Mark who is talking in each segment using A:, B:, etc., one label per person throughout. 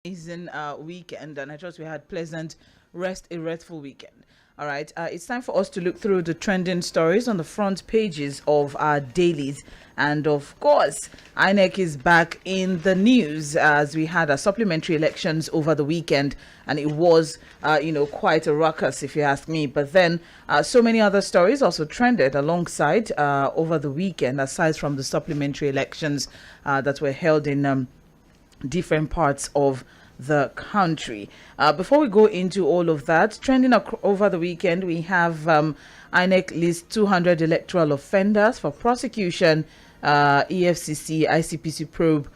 A: amazing weekend, and I trust we had a restful weekend. All right, it's time for us to look through the trending stories on the front pages of our dailies. And of course, INEC is back in the news as we had a supplementary elections over the weekend, and it was, quite a ruckus, if you ask me. But then, so many other stories also trended alongside over the weekend, aside from the supplementary elections that were held in different parts of the country. Before we go into all of that, trending over the weekend, we have INEC lists 200 electoral offenders for prosecution, EFCC, ICPC probe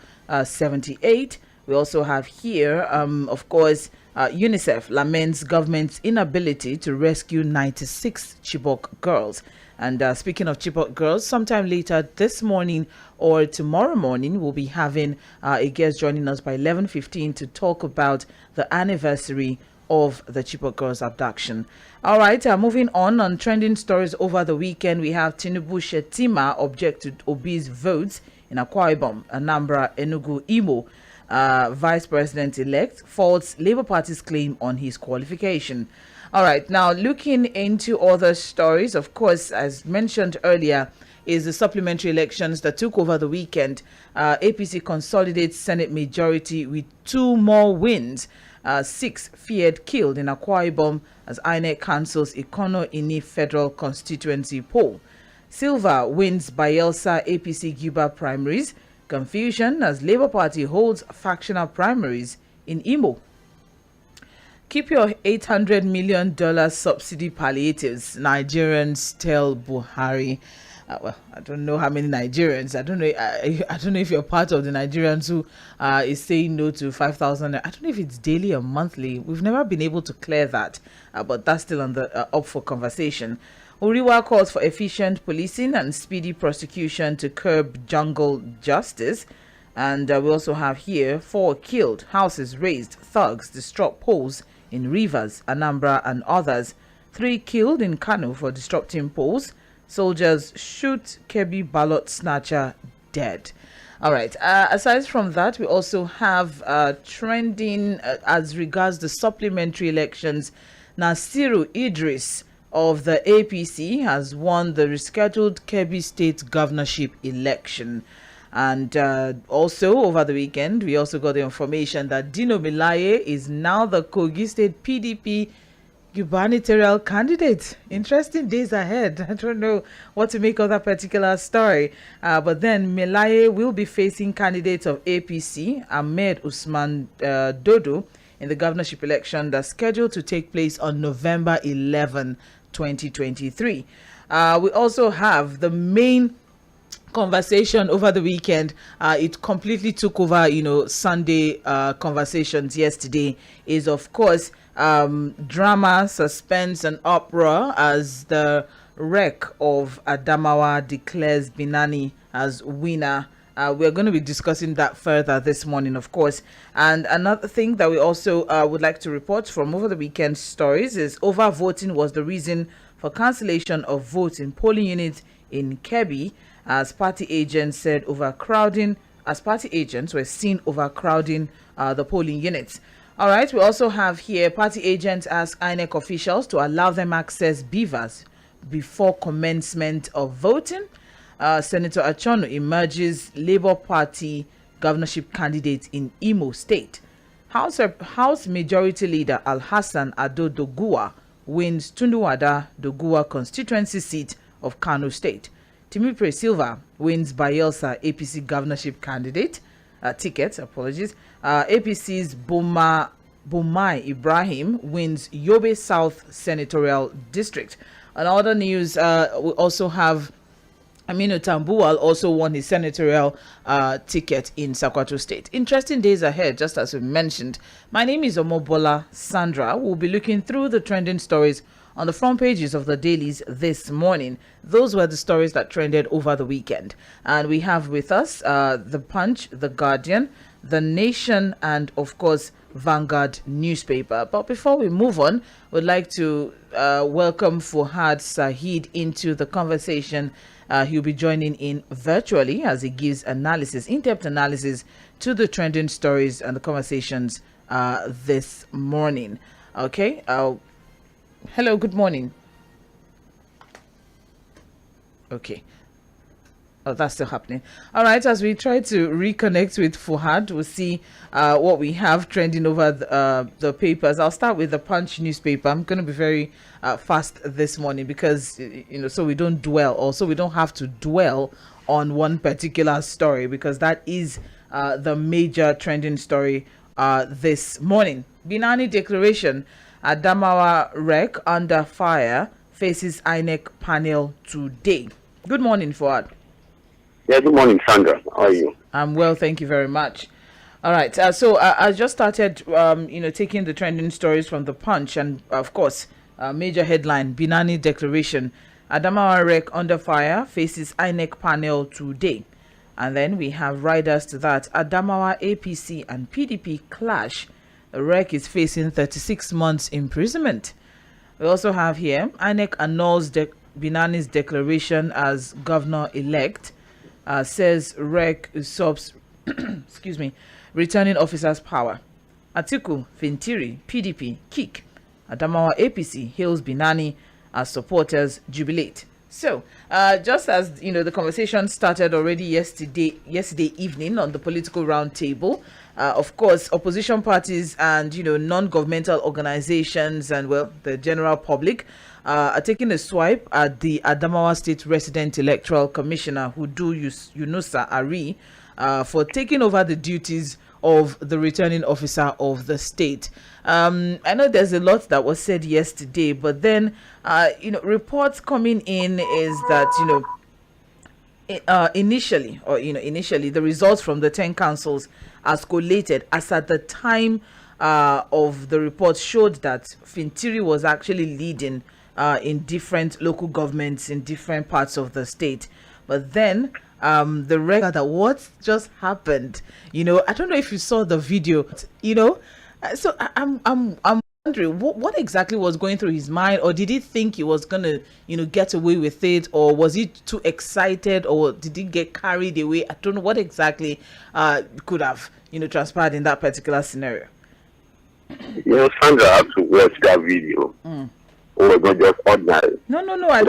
A: 78. We also have here, of course, UNICEF laments government's inability to rescue 96 Chibok girls. And speaking of Chibok girls, sometime later this morning or tomorrow morning, we'll be having a guest joining us by 11:15 to talk about the anniversary of the Chibok girls abduction. All right, moving on trending stories over the weekend, we have Tinubu Shetima object to Obi's votes in Akwa Ibom, Anambra, Enugu, Imo. Vice President-elect faults Labour Party's claim on his qualification. All right, now looking into other stories, of course, as mentioned earlier, is the supplementary elections that took over the weekend. APC consolidates Senate majority with 2 more wins. 6 feared killed in Akwa Ibom as INEC cancels Ikono Ini Federal Constituency poll. Silva wins Bayelsa APC Guba primaries. Confusion as Labour Party holds factional primaries in Imo. Keep your $800 million subsidy palliatives, Nigerians tell Buhari. Well, I don't know how many Nigerians. I don't know. I don't know if you're part of the Nigerians who is saying no to 5,000. I don't know if it's daily or monthly. We've never been able to clear that, but that's still on the up for conversation. Uriwa calls for efficient policing and speedy prosecution to curb jungle justice. And we also have here 4 killed, houses razed, thugs disrupt polls in Rivers, Anambra, and others. 3 killed in Kano for disrupting polls. Soldiers shoot Kebbi ballot snatcher dead. All right. Aside from that, we also have trending as regards the supplementary elections. Nasiru Idris of the APC has won the rescheduled Kebbi State governorship election. And also over the weekend, we also got the information that Dino Milaye is now the Kogi State PDP gubernatorial candidate. Interesting days ahead. I don't know what to make of that particular story. But then Milaye will be facing candidates of APC, Ahmed Usman Dodo, in the governorship election that's scheduled to take place on November 11, 2023. We also have the main conversation over the weekend. It completely took over, Sunday conversations yesterday, is of course drama, suspense, and uproar as the wreck of Adamawa declares Binani as winner. We're going to be discussing that further this morning, of course. And another thing that we also would like to report from over the weekend stories is overvoting was the reason for cancellation of votes in polling units in Kebbi, as party agents were seen overcrowding the polling units. All right, we also have here party agents ask INEC officials to allow them access beavers before commencement of voting. Senator Achono emerges Labour Party governorship candidate in Imo State. House Majority Leader Al-Hassan Ado Doguwa wins Tunduwada Doguwa constituency seat of Kano State. Timipre Silva wins Bayelsa APC governorship candidate ticket. APC's Bomai Ibrahim wins Yobe South senatorial district. On other news, we also have Aminu Tambuwal also won his senatorial ticket in Sokoto State. Interesting days ahead, just as we mentioned. My name is Omobola Sandra. We'll be looking through the trending stories on the front pages of the dailies this morning. Those were the stories that trended over the weekend. And we have with us The Punch, The Guardian, The Nation, and of course, Vanguard newspaper. But before we move on, we'd like to welcome Fuhad Sahid into the conversation. He'll be joining in virtually as he gives analysis, in-depth analysis to the trending stories and the conversations this morning. Okay. Hello, good morning. Okay. Oh, that's still happening. All right, as we try to reconnect with Fuhad, we'll see what we have trending over the papers. I'll start with the Punch newspaper. I'm going to be very fast this morning because, so we don't dwell, or so we don't have to dwell on one particular story, because that is the major trending story this morning. Binani declaration, Adamawa wreck under fire, faces INEC panel today. Good morning, Fuad.
B: Yeah, good morning, Sandra. How are you?
A: I'm well, thank you very much. All right, so I just started, taking the trending stories from the Punch, and of course, major headline: Binani declaration, Adamawa wreck under fire, faces INEC panel today. And then we have riders to that: Adamawa APC and PDP clash. The wreck is facing 36 months imprisonment. We also have here INEC annuls Binani's declaration as governor-elect. Says REC usurps returning officers' power. Atiku, Fintiri, PDP, kick. Adamawa APC hails Binani as supporters jubilate. So, just as the conversation started already yesterday evening on the political roundtable, of course, opposition parties and non-governmental organizations and the general public are taking a swipe at the Adamawa State Resident Electoral Commissioner Hudu Yunusa Ari for taking over the duties of the returning officer of the state. I know there's a lot that was said yesterday, but then reports coming in is that initially the results from the 10 councils as collated as at the time of the report showed that Fintiri was actually leading in different local governments in different parts of the state. But then the record that what just happened, I don't know if you saw the video, so I'm wondering what exactly was going through his mind, or did he think he was gonna get away with it, or was he too excited, or did he get carried away? I don't know what exactly could have transpired in that particular scenario.
B: Sandra, I have to watch that video. Or was not just ordinary.
A: No. I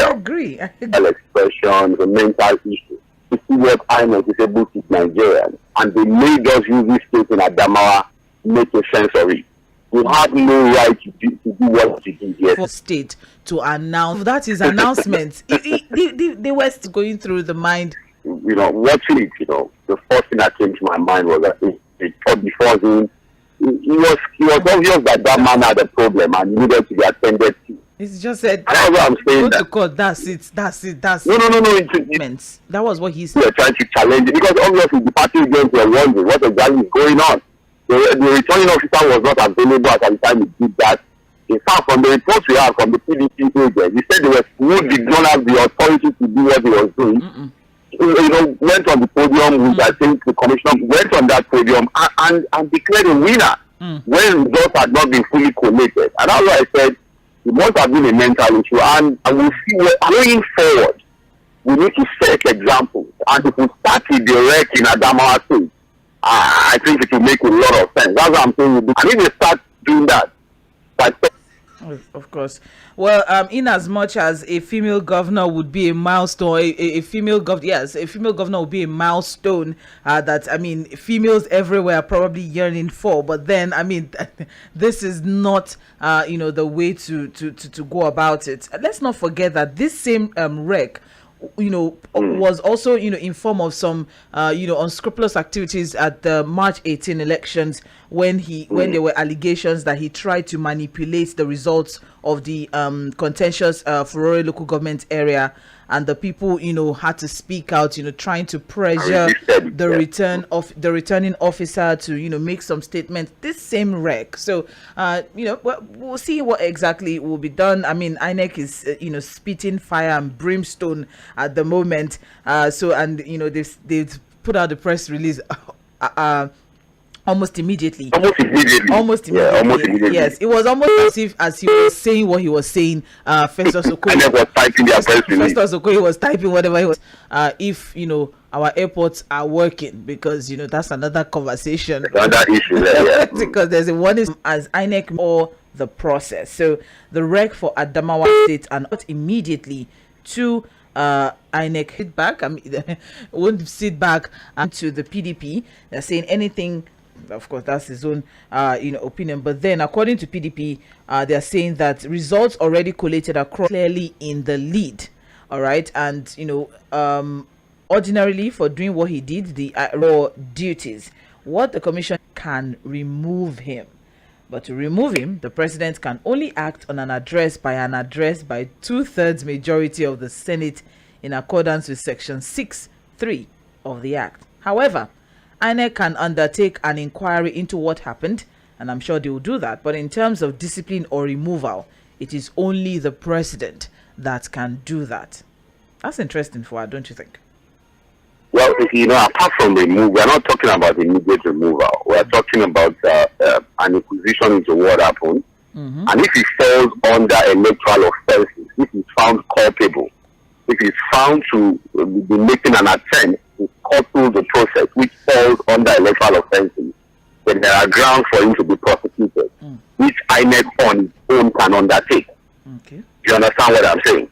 A: agree.
B: Expression, the mental issue. To see what INEC is able to Nigerians, and they made us use this state in Adamawa, make a sense of it. You have no right to do what you did here.
A: For state to announce that is announcement. They were going through the mind.
B: Watching it, the first thing that came to my mind was that it thought before him. It was obvious that man had a problem and needed to be attended to.
A: It's just said,
B: that's what I'm saying.
A: Go to court, that's it.
B: No.
A: That was what he said.
B: They're trying to challenge it, because obviously the party agents were wondering what exactly is going on. The returning officer was not available at the time he did that. In fact, from the reports we have from the PDP agents, he said who did not have the authority to do what he was doing. Went on the podium, which I think the commissioner went on that podium and declared a winner when results had not been fully collated. And that's why I said it must have been a mental issue. And we'll see going forward, we need to set examples. And if we start with the wreck in Adamawa State, I think it will make a lot of sense. That's what I'm saying. And if they start doing that,
A: of course. Well, in as much as a female governor would be a milestone, a female governor would be a milestone that females everywhere are probably yearning for. But then, this is not the way to go about it. Let's not forget that this same wreck was also in form of some unscrupulous activities at the March 18 elections when there were allegations that he tried to manipulate the results of the contentious Furore local government area, and the people had to speak out, trying to pressure the returning officer to make some statements. This same wreck. So we'll see what exactly will be done. INEC is spitting fire and brimstone at the moment. They've put out the press release Almost immediately.
B: Almost immediately.
A: Almost immediately.
B: Yeah, almost immediately.
A: Yes, it was almost as he was saying what he was saying. Festus Okoye.
B: And then was typing their press release.
A: Festus Okoye was typing whatever he was. If our airports are working, because that's another conversation.
B: Another issue there, yeah.
A: Because there's a one is as INEC or the process. So the rec for Adamawa State and not immediately to INEC hit back. I mean, won't sit back to the PDP. They're saying anything. Of course, that's his own opinion. But then, according to PDP, they're saying that results already collated are clearly in the lead. All right, and ordinarily for doing what he did, the raw duties, what the commission can remove him. But to remove him, the president can only act on an address by 2/3 majority of the Senate in accordance with Section 6(3) of the Act. However, INEC can undertake an inquiry into what happened, and I'm sure they will do that. But in terms of discipline or removal, it is only the president that can do that. That's interesting, Fuad, don't you think?
B: Well, apart from removal, we're not talking about immediate removal. We're talking about an inquisition into what happened. Mm-hmm. And if he falls under electoral offenses, if he's found culpable, if he's found to be making an attempt to scuttle the process, which falls under electoral offenses, then there are grounds for him to be prosecuted, which INEC on its own can undertake.
A: Okay.
B: Do you understand what I'm saying?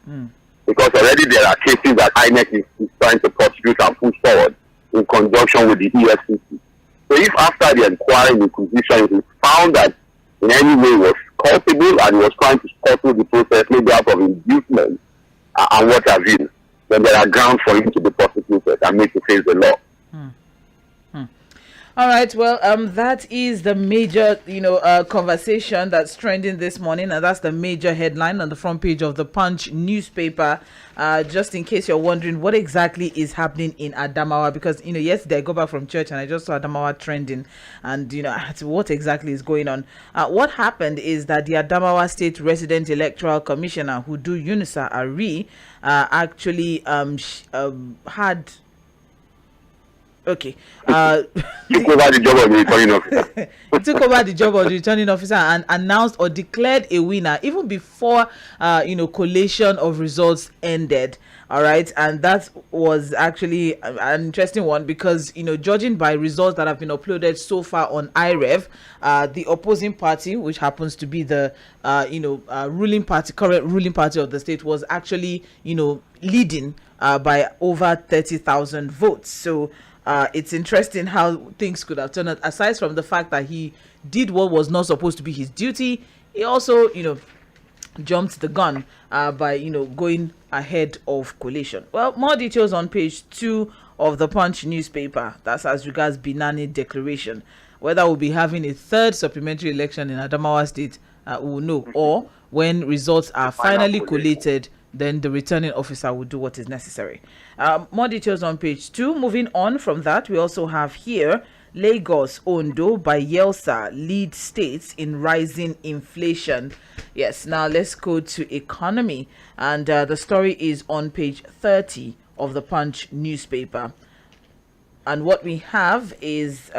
B: Because already there are cases that INEC is trying to prosecute and push forward in conjunction with the EFCC. So if after the inquiry and inquisition it is found that in any way was culpable and was trying to scuttle the process, maybe out of inducement and what have you, then there are grounds for him to be prosecuted and made to face the law.
A: All right. Well, that is the major, conversation that's trending this morning, and that's the major headline on the front page of the Punch newspaper. Just in case you're wondering what exactly is happening in Adamawa, because yesterday I got back from church and I just saw Adamawa trending, and what exactly is going on. What happened is that the Adamawa State Resident Electoral Commissioner, Hudu Yunusa Ari, actually had. Okay.
B: Took over the job of the returning officer.
A: He took over the job of the returning officer and announced or declared a winner even before collation of results ended. All right, and that was actually an interesting one because judging by results that have been uploaded so far on IREV, the opposing party, which happens to be the ruling party, current ruling party of the state, was actually leading by over 30,000 votes. So it's interesting how things could have turned out. Aside from the fact that he did what was not supposed to be his duty, he also jumped the gun by going ahead of collation. Well, more details on page 2 of the Punch newspaper. That's as regards Binani declaration. Whether we'll be having a third supplementary election in Adamawa State, we will know, or when results are finally collated, then the returning officer will do what is necessary. More details on page 2. Moving on from that, we also have here Lagos, Ondo, Bayelsa lead states in rising inflation. Yes, now let's go to economy. And the story is on page 30 of the Punch newspaper. And what we have is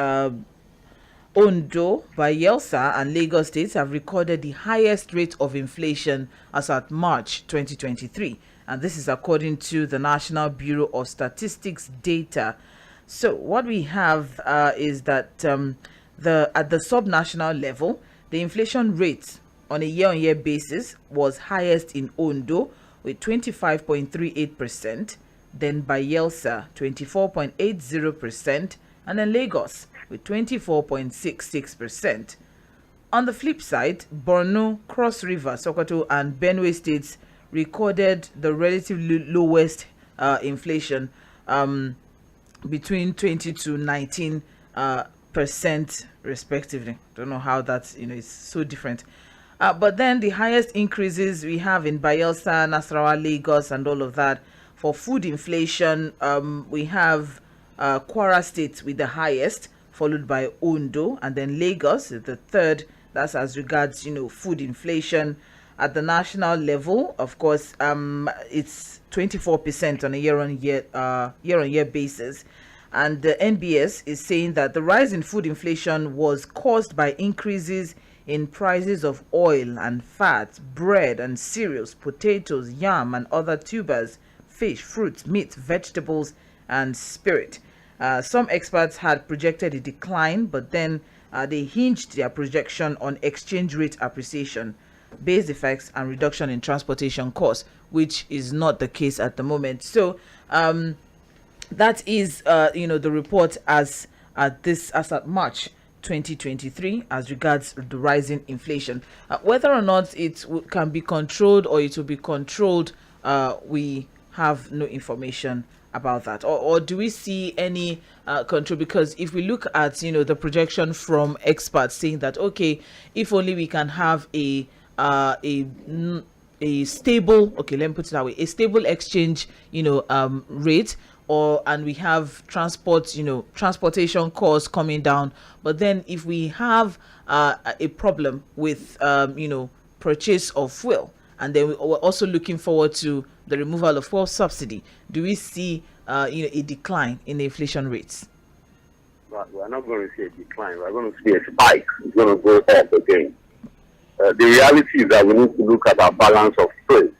A: Ondo, Bayelsa, and Lagos states have recorded the highest rate of inflation as at March 2023. And this is according to the National Bureau of Statistics data. So what we have is that at the subnational level, the inflation rate on a year-on-year basis was highest in Ondo with 25.38%, then Bayelsa 24.80%, and then Lagos with 24.66%. On the flip side, Borno, Cross River, Sokoto, and Benue states recorded the relatively lowest inflation, between 20 to 19% respectively. Don't know how that is so different. But then the highest increases we have in Bayelsa, Nasarawa, Lagos, and all of that. For food inflation, we have Kwara State with the highest, followed by Ondo, and then Lagos is the third. That's as regards food inflation. At the national level, of course, it's 24% on a year-on-year basis. And the NBS is saying that the rise in food inflation was caused by increases in prices of oil and fat, bread and cereals, potatoes, yam and other tubers, fish, fruits, meat, vegetables, and spirit. Some experts had projected a decline, but then they hinged their projection on exchange rate appreciation, base effects, and reduction in transportation costs, which is not the case at the moment. So that is, the report as at March 2023 as regards the rising inflation. Whether or not it can be controlled or it will be controlled, we have no information about that. Or do we see any control? Because if we look at the projection from experts saying that, okay, if only we can have a stable, okay, let me put it that way, a stable exchange rate, and we have transportation costs coming down. But then if we have a problem with purchase of fuel, and then we're also looking forward to the removal of fuel subsidy, do we see a decline in the inflation rates?
B: But we're not going to see a decline. We're going to see a spike. It's going to go up again. The reality is that we need to look at our balance of trade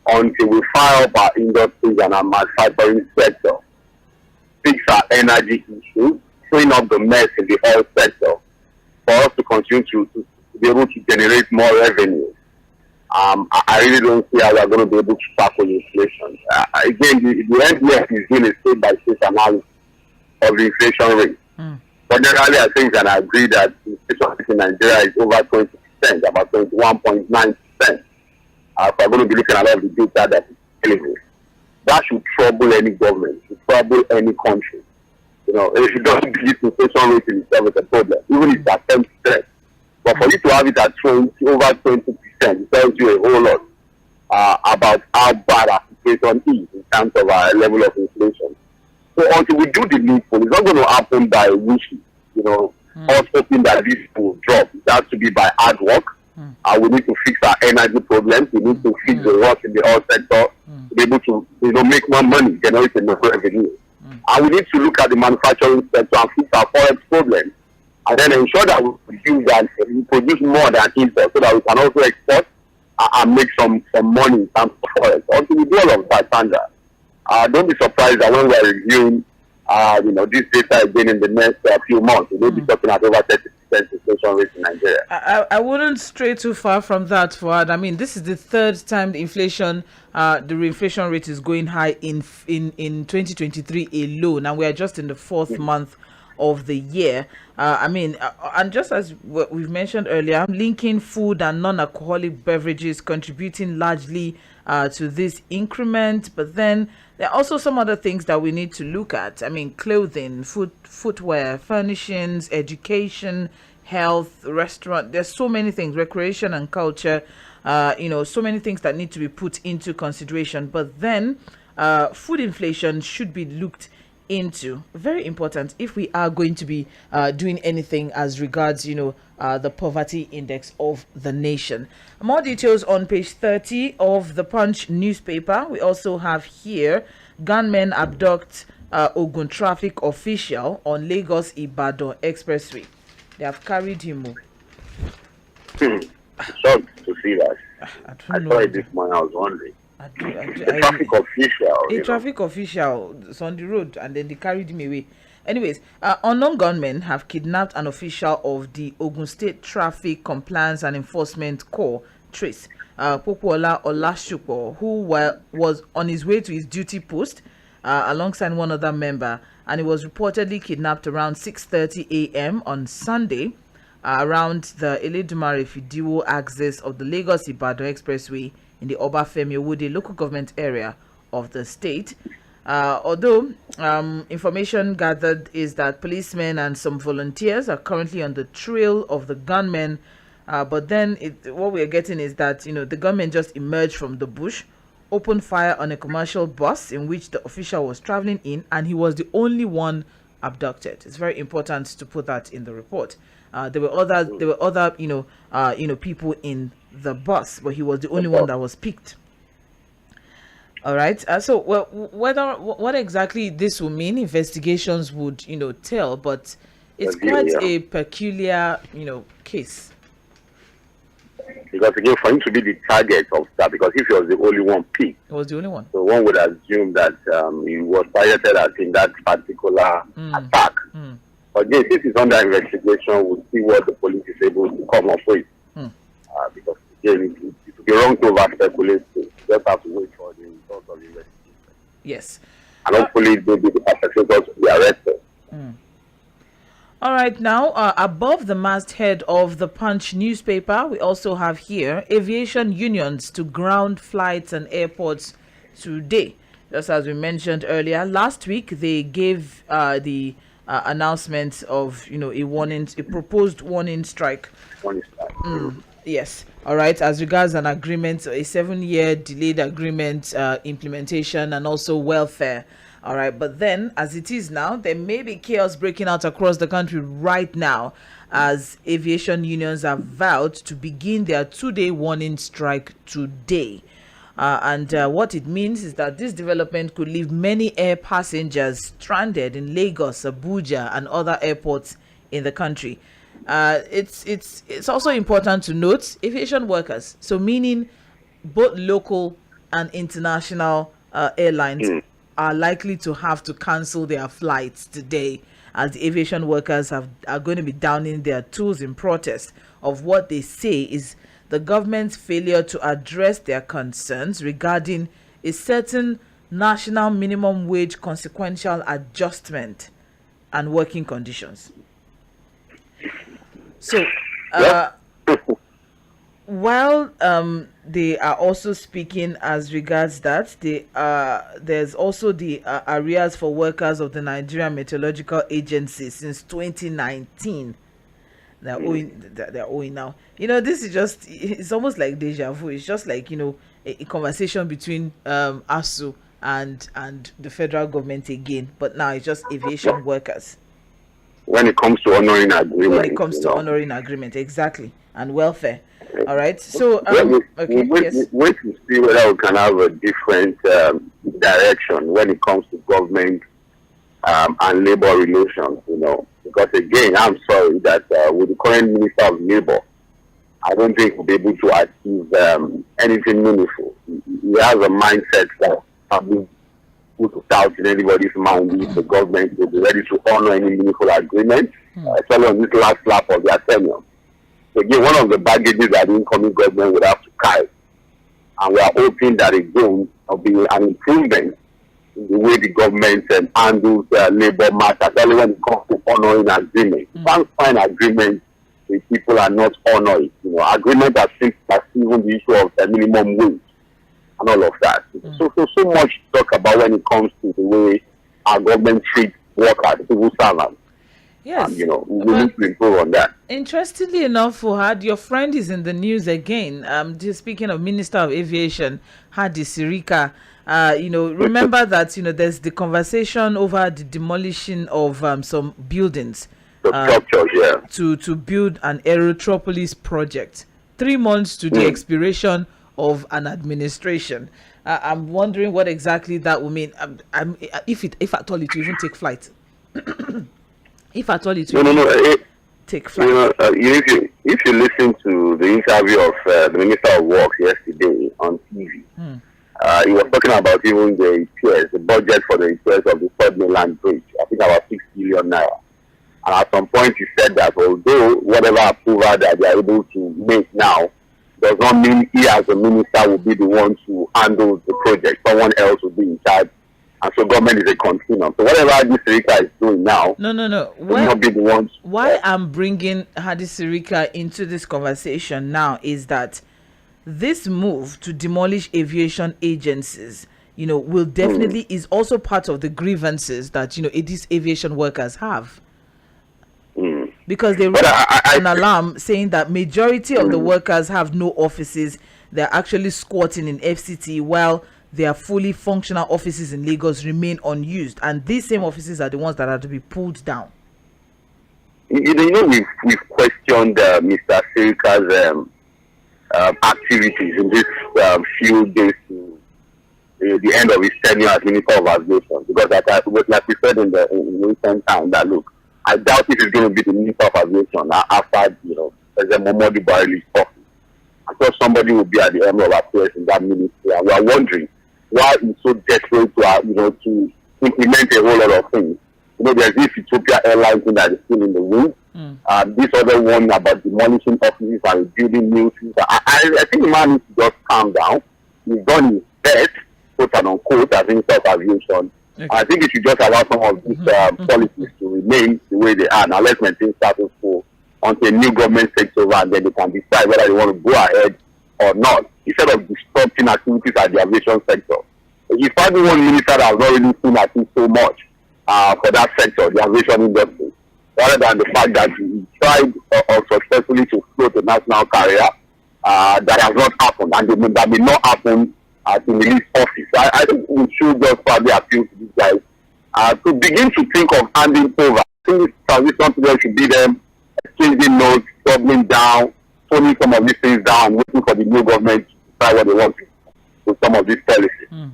B: until we fire up our industries and our manufacturing sector, fix our energy issues, clean up the mess in the oil sector for us to continue to be able to generate more revenue. I really don't see how we're going to be able to tackle inflation. Again, the NBS is doing a state-by-state analysis of the inflation rate. But generally, I think that I agree that the inflation rate in Nigeria is over 20%, about 21.9%. If we're going to be looking at all of the data that is available, that should trouble any government, should trouble any country. If it doesn't give inflation rate in itself, it's a problem, even if it's at 10%. But for you to have it at over 20%, it tells you a whole lot about how bad our situation is in terms of our level of inflation. So until we do the needful, it's not going to happen by wishes, us hoping that this will drop. It has to be by hard work. We need to fix our energy problems. We need to fix the work in the oil sector to be able to make more money, generate more revenue. And we need to look at the manufacturing sector and fix our forex problems, and then ensure that we produce more than import so that we can also export and make some money in terms of forex. Until we do all of that, Sandra, don't be surprised that when we are reviewing this data again in the next few months, we will be talking about over 30% inflation rate in Nigeria.
A: I wouldn't stray too far from that, Fuad. I mean, this is the third time the inflation rate is going high in 2023 alone, and we are just in the fourth month of the year. And just as we've mentioned earlier, linking food and non-alcoholic beverages contributing largely to this increment, but then there are also some other things that we need to look at. I mean, clothing, footwear, furnishings, education, health, restaurant. There's so many things, recreation and culture, so many things that need to be put into consideration. But then food inflation should be looked into. Very important if we are going to be doing anything as regards, the poverty index of the nation. More details on page 30 of the Punch newspaper. We also have here, gunmen abduct Ogun traffic official on Lagos Ibadan Expressway. They have carried him.
B: Shocked to see that. I saw it this morning. I was wondering. A traffic official
A: is on the road, and then they carried him away. Anyways, unknown gunmen have kidnapped an official of the Ogun State Traffic Compliance and Enforcement Corps, TRACE, Popola Olashupo, who was on his way to his duty post alongside one other member, and he was reportedly kidnapped around 6:30 a.m. on Sunday around the Eledumare Fidiwo axis of the Lagos-Ibadan Expressway in the Obafemi Owode local government area of the state. Although information gathered is that policemen and some volunteers are currently on the trail of the gunmen, but then what we're getting is that the gunmen just emerged from the bush, opened fire on a commercial bus in which the official was traveling in, and he was the only one abducted. It's very important to put that in the report. There were other people in the bus, but he was the only one that was picked. All right. So, well, what exactly this will mean, investigations would, tell. But it's quite
B: Yeah.
A: a peculiar, case.
B: Because again, for him to be the target of that, because if he was the only one picked,
A: It was the only one.
B: so one would assume that he was targeted at in that particular attack. But again, since it's under investigation, we'll see what the police is able to come up with. Because again, it would be wrong to over speculate. You just have to wait for the results of the investigation.
A: Yes.
B: And hopefully, maybe the perpetrators will be arrested.
A: All right, now above the masthead of the Punch newspaper, we also have here aviation unions to ground flights and airports today. Just as we mentioned earlier, last week they gave the announcement of a proposed warning strike. Yes. All right. As regards an agreement, a 7-year delayed agreement implementation and also welfare. All right. But then, as it is now, there may be chaos breaking out across the country right now as aviation unions have vowed to begin their 2-day warning strike today. And what it means is that this development could leave many air passengers stranded in Lagos, Abuja, and other airports in the country. It's also important to note aviation workers, so meaning both local and international airlines are likely to have to cancel their flights today, as the aviation workers are going to be downing their tools in protest of what they say is the government's failure to address their concerns regarding a certain national minimum wage consequential adjustment and working conditions. So, while they are also speaking as regards that, there's also the arrears for workers of the Nigerian Meteorological Agency since 2019. They're owing now. This is it's almost like deja vu. It's just like, a conversation between ASU and the federal government again. But now it's just aviation workers.
B: When it comes to honoring agreement.
A: When it comes to honoring agreement, exactly. And welfare. All right. So,
B: wait to see whether we can have a different direction when it comes to government and labor relations, Because again, I'm sorry that with the current Minister of Labor, I don't think we'll be able to achieve anything meaningful. He has a mindset that probably put doubt in anybody's mind if the government will be ready to honor any meaningful agreement, especially on this last lap of their tenure. So again, one of the baggages that the incoming government would have to carry. And we are hoping that again will be an improvement in the way the government handles labor matters, especially when it comes to honoring agreements. You can't find agreements if people are not honoring. Agreement as simple as even the issue of the minimum wage and all of that. So much to talk about when it comes to the way our government treats workers, civil servants.
A: Yes.
B: We need to improve on that.
A: Interestingly enough, Fuhad, your friend is in the news again. Just speaking of Minister of Aviation, Hadi Sirika. Remember that, there's the conversation over the demolition of some buildings.
B: The structures, yeah.
A: To build an Aerotropolis project. 3 months to the expiration of an administration. I'm wondering what exactly that will mean. If at all it will even take flight. If at all it will take flight.
B: If you listen to the interview of the Minister of Works yesterday on TV, he was talking about even the repairs, the budget for the repairs of the Third Mainland Bridge. I think about 6 billion naira. And at some point he said that although whatever approval that they are able to make now does not mean he as a minister will be the one to handle the project. Someone else will be in charge. And so government is a continuum. So whatever this Sirika is doing now,
A: no.
B: will not be the ones.
A: Why I'm bringing Hadi Sirika into this conversation now is that this move to demolish aviation agencies, will definitely is also part of the grievances that these aviation workers have. Because they raised an alarm saying that majority of the workers have no offices. They're actually squatting in FCT while their fully functional offices in Lagos remain unused. And these same offices are the ones that are to be pulled down.
B: We've questioned Mr. Sirika's activities in this few days to the end of his tenure as Minister of Aviation. Because like we said in recent time, that look, I doubt if he's going to be the Minister of Aviation after President Muhammadu Buhari's office. I thought somebody would be at the helm of affairs in that ministry, and we are wondering why he's so desperate to implement a whole lot of things. There's this Ethiopia Airlines thing that is still in the wings. This other one about demolishing offices and rebuilding new things. I think the man needs to just calm down. He's done his best, quote and unquote, as Minister of Aviation. Okay. I think he should just allow some of these policies to remain the way they are. Now let's maintain status quo until a new government takes over, and then they can decide whether they want to go ahead or not, instead of disrupting activities at the aviation sector. He's probably one minister that has not really seen at least so much for that sector, the aviation industry, rather than the fact that he tried unsuccessfully to float a national carrier that has not happened, and that may not happen in the least office. I think we should just probably appeal to these guys to begin to think of handing over. I think this transition period should be them exchanging notes, doubling down, toning some of these things down, waiting for the new government to decide what they want to do with some of these policies.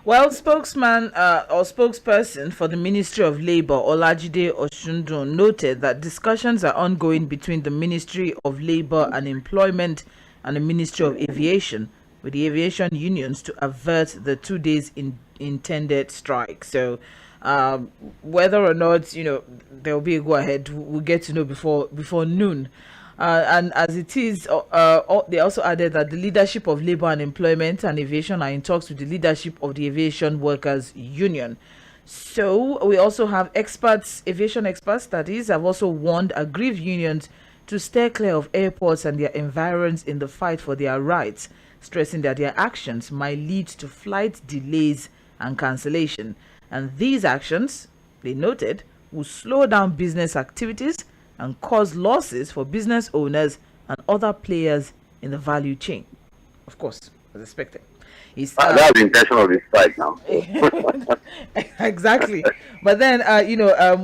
A: Well, spokesman or spokesperson for the Ministry of Labour, Olajide Oshundun, noted that discussions are ongoing between the Ministry of Labour and Employment and the Ministry of Aviation, with the aviation unions, to avert the 2 days intended strike. So whether or not there will be a go ahead, we'll get to know before noon. And as it is, they also added that the leadership of Labour and Employment and Aviation are in talks with the leadership of the Aviation Workers Union. So we also have aviation experts, that is, have also warned aggrieved unions to steer clear of airports and their environs in the fight for their rights, stressing that their actions might lead to flight delays and cancellation. And these actions, they noted, will slow down business activities and cause losses for business owners and other players in the value chain. Of course, as expected.
B: That's the intention of this strike now.
A: Exactly. But then,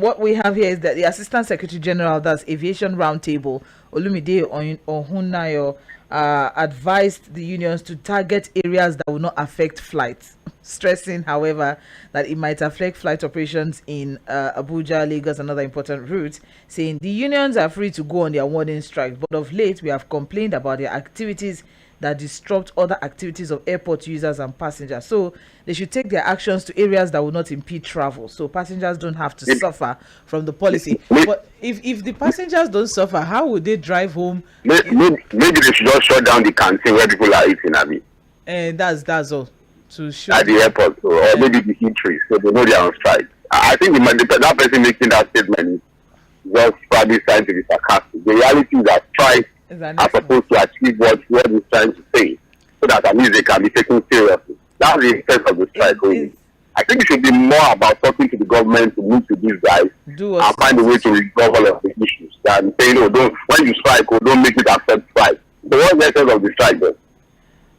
A: what we have here is that the Assistant Secretary General, that's Aviation Roundtable, Olumide Ohunayo, advised the unions to target areas that will not affect flights, stressing, however, that it might affect flight operations in Abuja, Lagos, and other important routes, saying the unions are free to go on their warning strike, but of late we have complained about their activities that disrupt other activities of airport users and passengers. So they should take their actions to areas that will not impede travel, so passengers don't have to suffer from the policy. But if the passengers don't suffer, how would they drive home?
B: Maybe they should just shut down the canteen where people are eating, Abby.
A: And that's all. To show
B: at the airport, or maybe the eatery, so they know they are on strike. I think that person making that statement is just probably trying to be sarcastic. The reality is that strikes are supposed to achieve what he's trying to say, so that at least they can be taken seriously. That's the intent of the strike. I think it should be more about talking to the government to meet with these guys and find a way to resolve all of the issues than saying, when you strike, don't make it affect strike. So what's the essence of the strike then?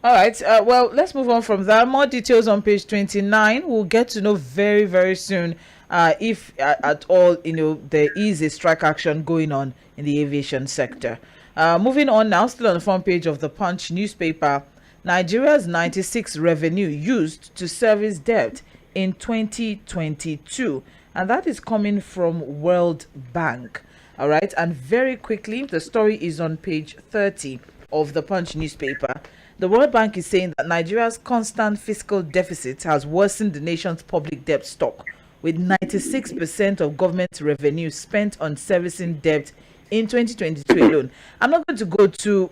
A: All right. Well, let's move on from that. More details on page 29. We'll get to know very, very soon if at all, there is a strike action going on in the aviation sector. Moving on now, still on the front page of the Punch newspaper, Nigeria's 96 revenue used to service debt in 2022. And that is coming from World Bank. All right. And very quickly, the story is on page 30 of the Punch newspaper. The World Bank is saying that Nigeria's constant fiscal deficit has worsened the nation's public debt stock, with 96% of government revenue spent on servicing debt in 2022 alone. I'm not going to go too,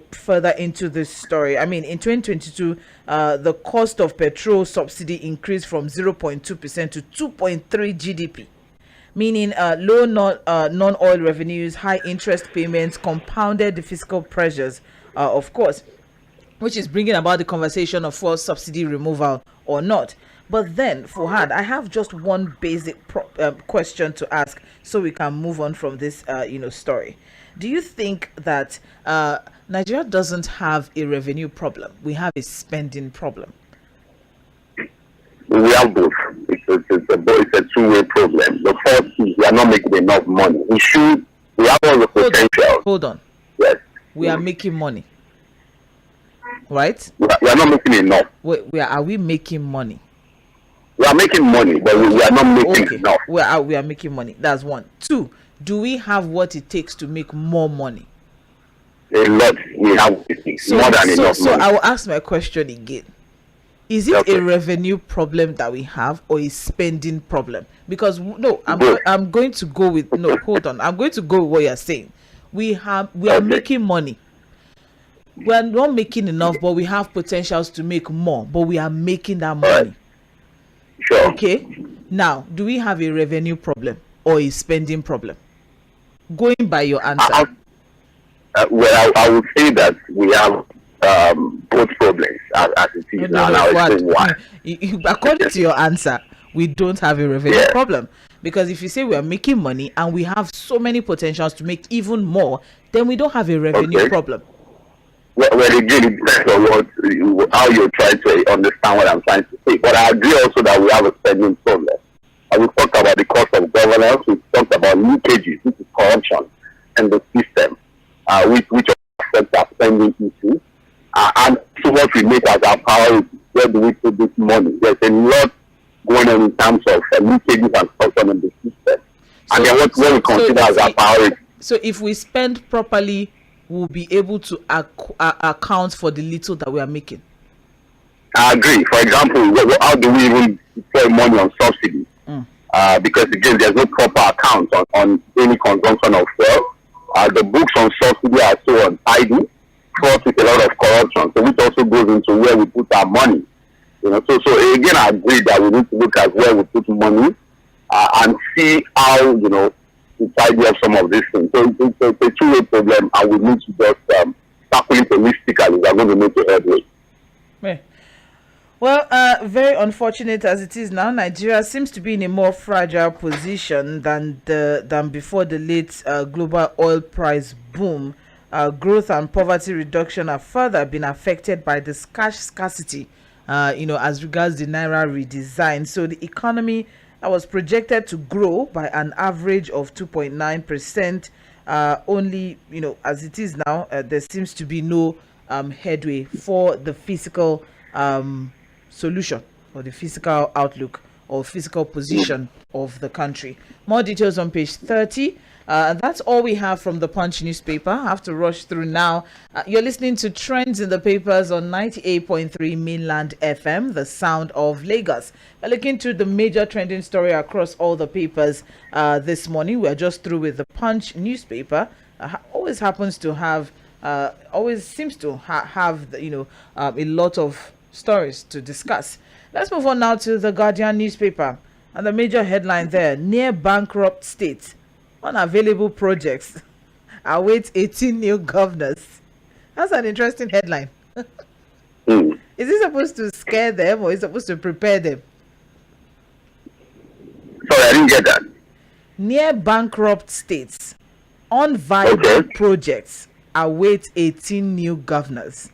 A: further into this story. I mean, in 2022, the cost of petrol subsidy increased from 0.2% to 2.3 GDP, meaning low non-oil revenues, high interest payments compounded the fiscal pressures, of course, which is bringing about the conversation of fuel subsidy removal or not. But then, Fuhad, I have just one basic question to ask so we can move on from this, story. Do you think that Nigeria doesn't have a revenue problem? We have a spending problem.
B: We have both. It's a two-way problem. The first is we are not making enough money. We have all the potential.
A: Hold on.
B: Yes.
A: We are making money. right?
B: We are not making enough.
A: Are we making money?
B: We are making money, but we are not making enough.
A: We are making money. That's one. Two, do we have what it takes to make more money?
B: A lot. We have more than enough money.
A: So I will ask my question again. Is it a revenue problem that we have, or a spending problem? Because I'm going to go with hold on. I'm going to go with what you're saying. We are making money. We are not making enough, but we have potentials to make more. But we are making that money.
B: Sure.
A: Okay. Now, do we have a revenue problem or a spending problem? Going by your answer.
B: I would say that we have both problems as it is now. Why.
A: According to your answer, we don't have a revenue problem, because if you say we are making money and we have so many potentials to make even more, then we don't have a revenue problem.
B: Well, again, it depends on how you're trying to understand what I'm trying to say. But I agree also that we have a spending problem. We talked about the cost of governance. We talked about leakages, which is corruption, and the system, which affects our spending issues. And so what we make as our priority, where do we put this money? There's a lot going on in terms of leakages and corruption in the system. And then what we consider as our priority.
A: So if we spend properly, we'll be able to account for the little that we are making.
B: I agree. For example, how do we even deploy money on subsidies? Because again, there's no proper account on any consumption of fuel. The books on subsidy are so untidy, fraught with a lot of corruption. So which also goes into where we put our money. So again, I agree that we need to look at where we put money and see how to tidy up some of these things. So it's a two-way problem, and we need to just tackle it holistically. We're going to make a headway.
A: Well, very unfortunate as it is now, Nigeria seems to be in a more fragile position than before the late global oil price boom. Growth and poverty reduction have further been affected by the cash scarcity, as regards the Naira redesign. So the economy was projected to grow by an average of 2.9%. Only, as it is now, there seems to be no headway for the fiscal solution, or the fiscal outlook, or fiscal position of the country. More details on page 30. That's all we have from the Punch newspaper. I have to rush through now. You're listening to Trends in the Papers on 98.3 Mainland FM, the sound of Lagos. We're looking to the major trending story across all the papers this morning. We're just through with the Punch newspaper. Always happens to have, always seems to have, a lot of stories to discuss. Let's move on now to the Guardian newspaper. And the major headline there: near bankrupt states, unavailable projects await 18 new governors. That's an interesting headline. Is it supposed to scare them, or is it supposed to prepare them?
B: Sorry, I didn't get that.
A: Near bankrupt states, unviable projects await 18 new governors.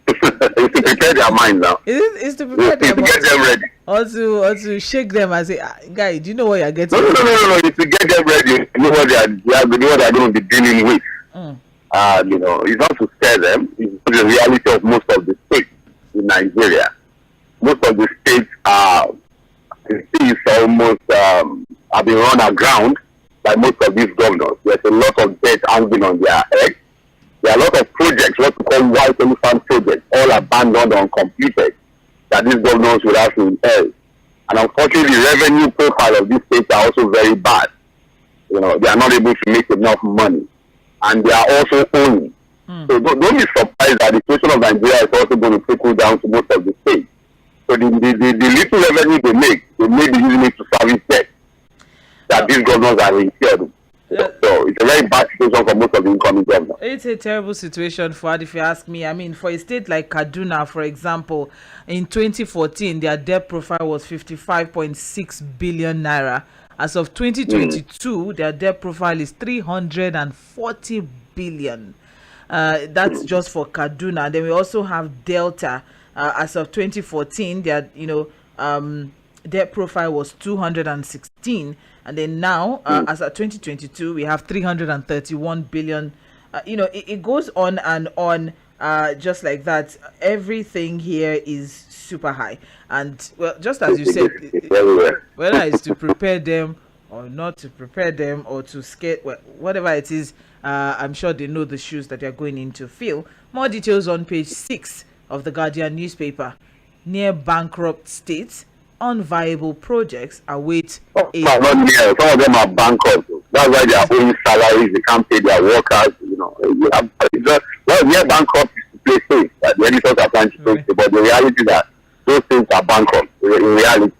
B: It's to prepare their mind now.
A: It's to prepare them.
B: To get them ready.
A: Or to shake them and say, guy, do you know what you're getting?
B: No. It's to get them ready. You know what they're going to be dealing with. It's not to scare them. It's the reality of most of the states in Nigeria. Most of the states almost have been run aground by most of these governors. There's a lot of debt hanging on their head. There are a lot of projects, what we call white elephant projects, all abandoned or uncompleted, that these governors will have to inherit. And unfortunately, the revenue profile of these states are also very bad. They are not able to make enough money. And they are also owing. So don't be surprised that the situation of Nigeria is also going to trickle down to most of the states. So the little revenue they may be using it to service debt that these governors are incurred. So it's a very bad situation for most of the incoming governors.
A: It's a terrible situation, Fuad, if you ask me. I mean, for a state like Kaduna, for example, in 2014, their debt profile was 55.6 billion naira. As of 2022, their debt profile is 340 billion. That's just for Kaduna. Then we also have Delta. As of 2014, their debt profile was 216. And then now, as of 2022, we have 331 billion. It goes on and on. just like that, everything here is super high. And well, just as you said,
B: Very well.
A: whether it's to prepare them or not to prepare them or to scare, well, whatever it is, I'm sure they know the shoes that they're going in to fill. More details on page 6 of the Guardian newspaper. Near bankrupt states, unviable projects await
B: Some are not near. Some of them are bankrupt. That's why they are owing salaries. They can't pay their workers. You have well, near bankrupt is to play safe. That the editors are trying to play safe, but the reality is that those things are bankrupt in reality.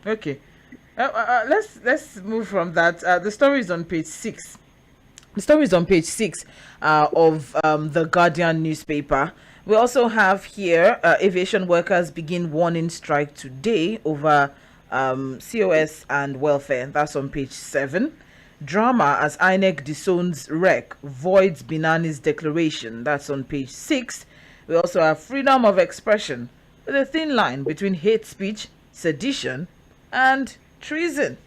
A: Okay. Let's move from that. The story is on page 6. The story is on page 6 of the Guardian newspaper. We also have here aviation workers begin warning strike today over COS and welfare. That's on page 7. Drama as INEC disowns REC, voids Binani's declaration. That's on page 6. We also have freedom of expression with a thin line between hate speech, sedition, and treason.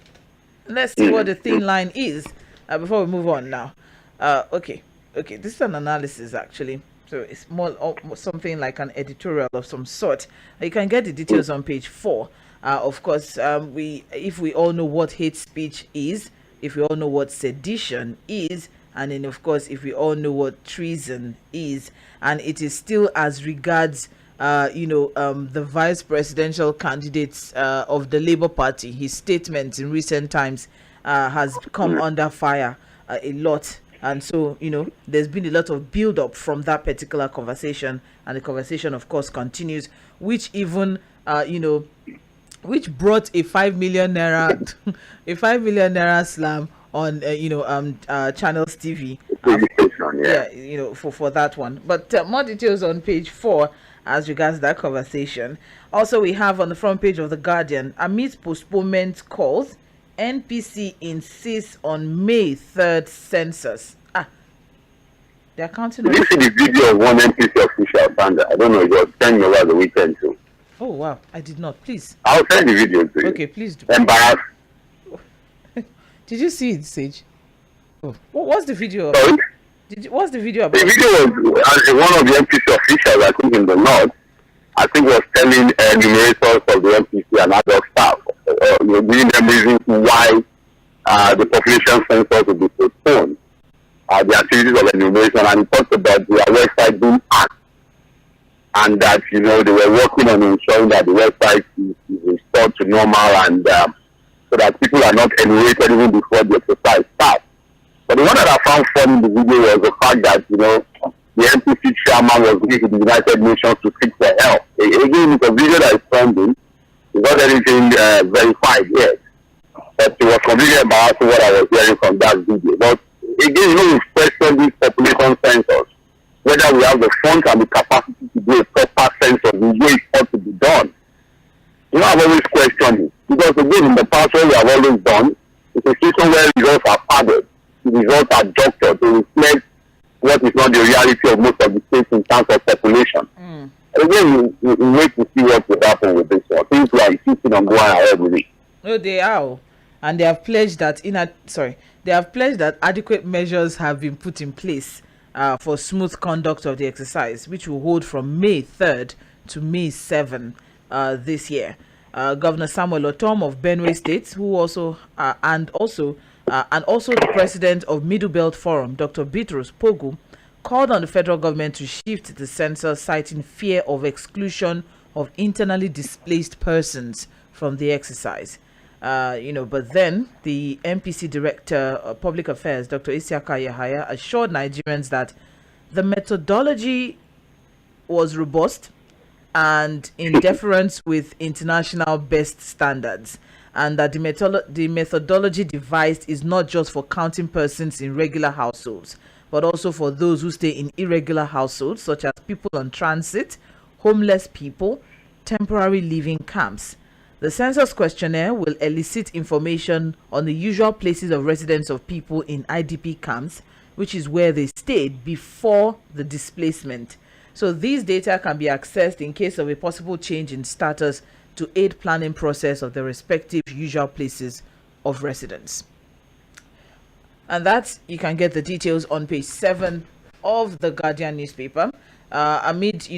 A: Let's see what the thin line is before we move on now. Okay, this is an analysis actually. So it's more something like an editorial of some sort. You can get the details on page 4. Of course, if we all know what hate speech is, if we all know what sedition is, and then of course if we all know what treason is, and it is still as regards the vice presidential candidates of the Labour Party, his statements in recent times has come under fire a lot. And so, there's been a lot of build up from that particular conversation, and the conversation, of course, continues, which even, which brought a 5 million naira, a 5 million naira slam on, Channels TV. For that one. But more details on page 4 as regards that conversation. Also, we have on the front page of the Guardian, amidst postponement calls, NPC insists on May 3rd census. They're counting.
B: Did you see the video of one NPC official, Sandra? I don't know, it was sent over the weekend too.
A: Oh, wow. I did not. Please.
B: I'll send the video to you.
A: Okay, please do.
B: Embarrassed.
A: Did you see it, Sage? Oh. What's the video
B: about? Sorry?
A: What's the video about?
B: The video was one of the NPC officials, I think, in the north, I think was telling enumerators of the NPC and other staff, giving them reasons why the population census will be postponed, the activities of enumeration, and he talked about their website being hacked, and that, they were working on ensuring that the website is restored to normal, and so that people are not enumerated even before the exercise starts. But the one that I found funny in the video was the fact that, the NPC chairman was going to the United Nations to seek for help. Again, it's a video that is trending. It's not anything verified yet. But it was completely embarrassing what I was hearing from that video. But again, we've questioned this population census, whether we have the funds and the capacity to do a proper census the way it ought to be done. I've always questioned it. Because again, in the past, what we have always done is a situation where results are padded. The results are doctored to reflect what is not the reality of most of the states in terms of population. Again, we wait to see what will happen with this one. Things like insisting on going ahead with it.
A: No, they are, and they have pledged that adequate measures have been put in place for smooth conduct of the exercise, which will hold from May 3rd to May 7 this year. Governor Samuel Otom of Benue State, who also and also the president of Middle Belt Forum, Dr. Bitrus Pogu, called on the federal government to shift the census, citing fear of exclusion of internally displaced persons from the exercise. But then the MPC Director of Public Affairs, Dr. Isiaka Yahaya, assured Nigerians that the methodology was robust and in deference with international best standards, and that the methodology devised is not just for counting persons in regular households, but also for those who stay in irregular households, such as people on transit, homeless people, temporary living camps. The census questionnaire will elicit information on the usual places of residence of people in IDP camps, which is where they stayed before the displacement. So these data can be accessed in case of a possible change in status to aid planning process of the respective usual places of residence. And that you can get the details on page 7 of the Guardian newspaper. Amid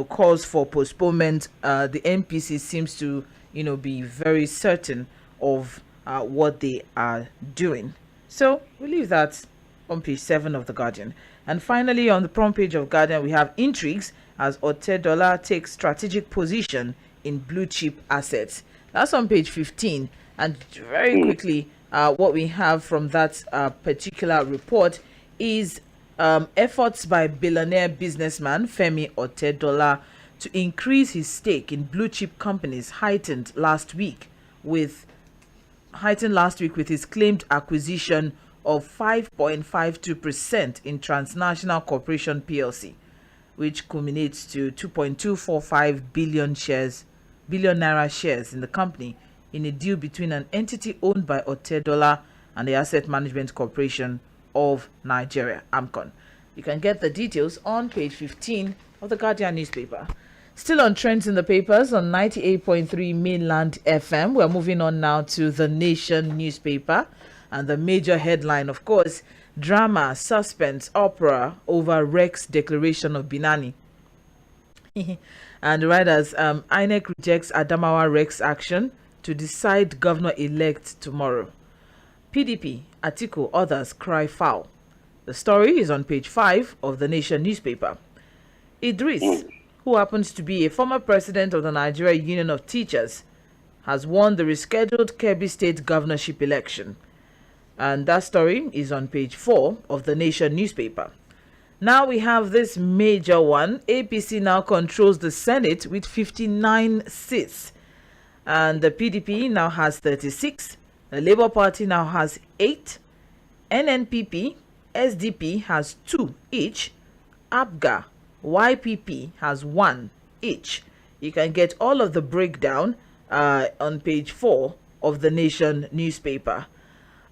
A: calls for postponement, the NPC seems to be very certain of what they are doing. So we leave that on page 7 of the Guardian. And finally, on the front page of Guardian, we have intrigues as Otedola takes strategic position in blue chip assets. That's on page 15. And very quickly, what we have from that particular report is efforts by billionaire businessman Femi Otedola to increase his stake in blue chip companies heightened last week with his claimed acquisition of 5.52% in Transnational Corporation PLC, which culminates to 2.245 billion naira shares in the company in a deal between an entity owned by Otedola and the Asset Management Corporation of Nigeria, AMCON. You can get the details on page 15 of the Guardian newspaper. Still on trends in the papers on 98.3 Mainland FM. We're moving on now to the Nation newspaper. And the major headline, of course, drama, suspense, opera over Rex declaration of Binani. And the writers, INEC rejects Adamawa Rex action to decide governor-elect tomorrow. PDP, Atiku, others cry foul. The story is on page 5 of the Nation newspaper. Idris, who happens to be a former president of the Nigeria Union of Teachers, has won the rescheduled Kebbi State governorship election. And that story is on page 4 of the Nation newspaper. Now we have this major one. APC now controls the Senate with 59 seats. And the PDP now has 36. The Labour Party now has 8. NNPP, SDP has 2 each. APGA, YPP has 1 each. You can get all of the breakdown on page 4 of the Nation newspaper.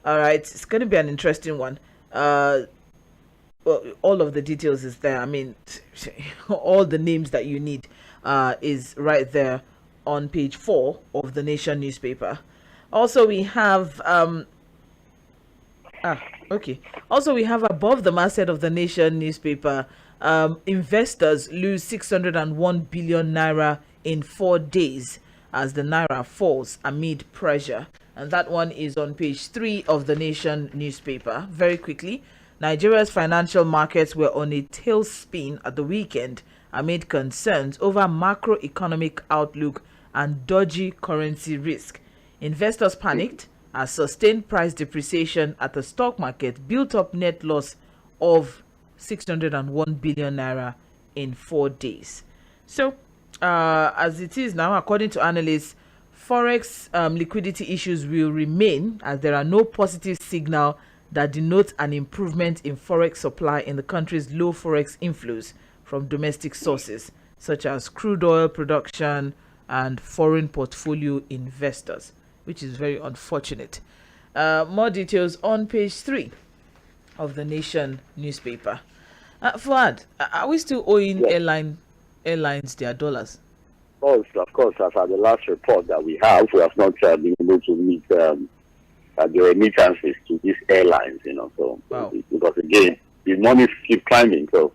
A: All right, it's going to be an interesting one. Well, all of the details is there. I mean, all the names that you need is right there on page 4 of the Nation newspaper. Also, we have Also, we have above the masthead of the Nation newspaper. Investors lose 601 billion naira in 4 days as the naira falls amid pressure. And that one is on page 3 of the Nation newspaper. Very quickly, Nigeria's financial markets were on a tailspin at the weekend amid concerns over macroeconomic outlook and dodgy currency risk. Investors panicked as sustained price depreciation at the stock market built up net loss of 601 billion naira in 4 days. So, as it is now, according to analysts, Forex liquidity issues will remain as there are no positive signal that denotes an improvement in Forex supply in the country's low Forex inflows from domestic sources, such as crude oil production and foreign portfolio investors, which is very unfortunate. More details on page 3 of the Nation newspaper. Fuad, are we still owing airlines their dollars?
B: Of course, as at the last report that we have not been able to meet the remittances to these airlines, so wow. Because again, the money keep climbing, so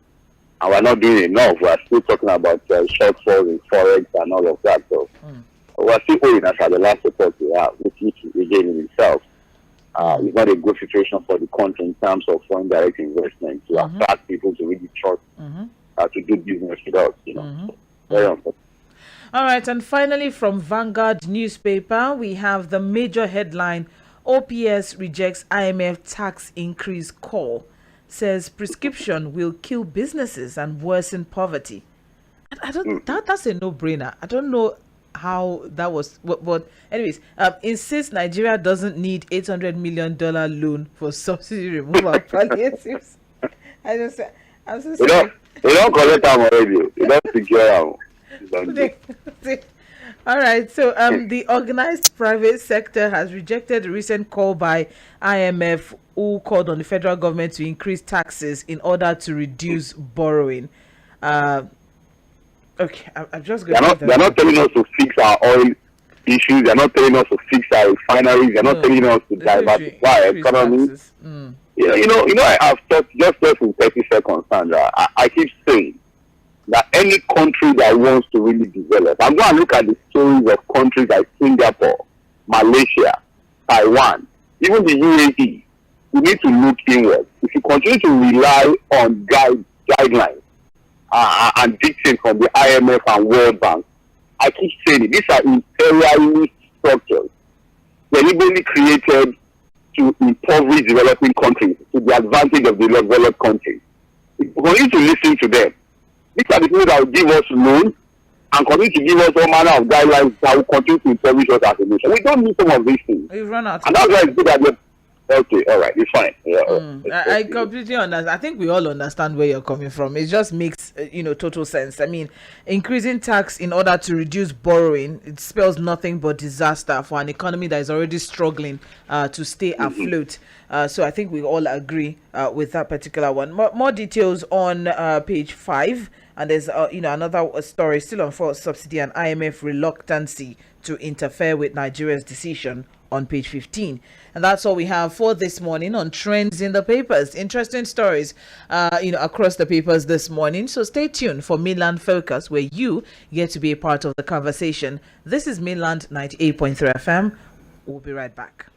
B: and we're not doing enough. We're still talking about shortfalls in Forex and all of that, so we're still owing as at the last report we have, which again in itself is not a good situation for the country in terms of foreign direct investment to attract people to really trust to do business with us, So, very unfortunate.
A: All right, and finally from Vanguard newspaper, we have the major headline: OPS rejects IMF tax increase call, says prescription will kill businesses and worsen poverty. I don't. That's a no-brainer. I don't know how that was. But anyways, insists Nigeria doesn't need $800 million loan for subsidy removal palliatives. I'm so sorry.
B: You don't collect them already. You don't secure them.
A: All right, so the organized private sector has rejected a recent call by IMF, who called on the federal government to increase taxes in order to reduce borrowing. Okay, I'm just going
B: they're not telling us to fix our oil issues. They're not telling us to fix our refineries. They're not telling us to diversify our economy. I've thought just in 30 seconds, Sandra. I keep saying that any country that wants to really develop, I'm going to look at the stories of countries like Singapore, Malaysia, Taiwan, even the UAE. We need to look inward. If you continue to rely on guidelines and dictate from the IMF and World Bank, I keep saying it, these are imperialist structures deliberately created to impoverish developing countries to the advantage of the developed countries. If we continue to listen to them, these are the people that will give us loans and continue to give us all manner of guidelines that will continue to impoverish us as a nation. We don't need some of these things.
A: We've run out.
B: And that's why it's good that okay, all right, it's fine. Yeah,
A: I completely understand. I think we all understand where you're coming from. It just makes total sense. I mean, increasing tax in order to reduce borrowing, it spells nothing but disaster for an economy that is already struggling to stay afloat. So I think we all agree with that particular one. More details on page 5. And there's another story still on fuel subsidy and IMF reluctancy to interfere with Nigeria's decision on page 15. And that's all we have for this morning on trends in the papers. Interesting stories across the papers this morning. So stay tuned for Mainland Focus, where you get to be a part of the conversation. This is Mainland 98.3 FM. We'll be right back.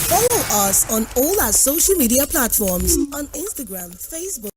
C: Follow us on all our social media platforms on Instagram, Facebook.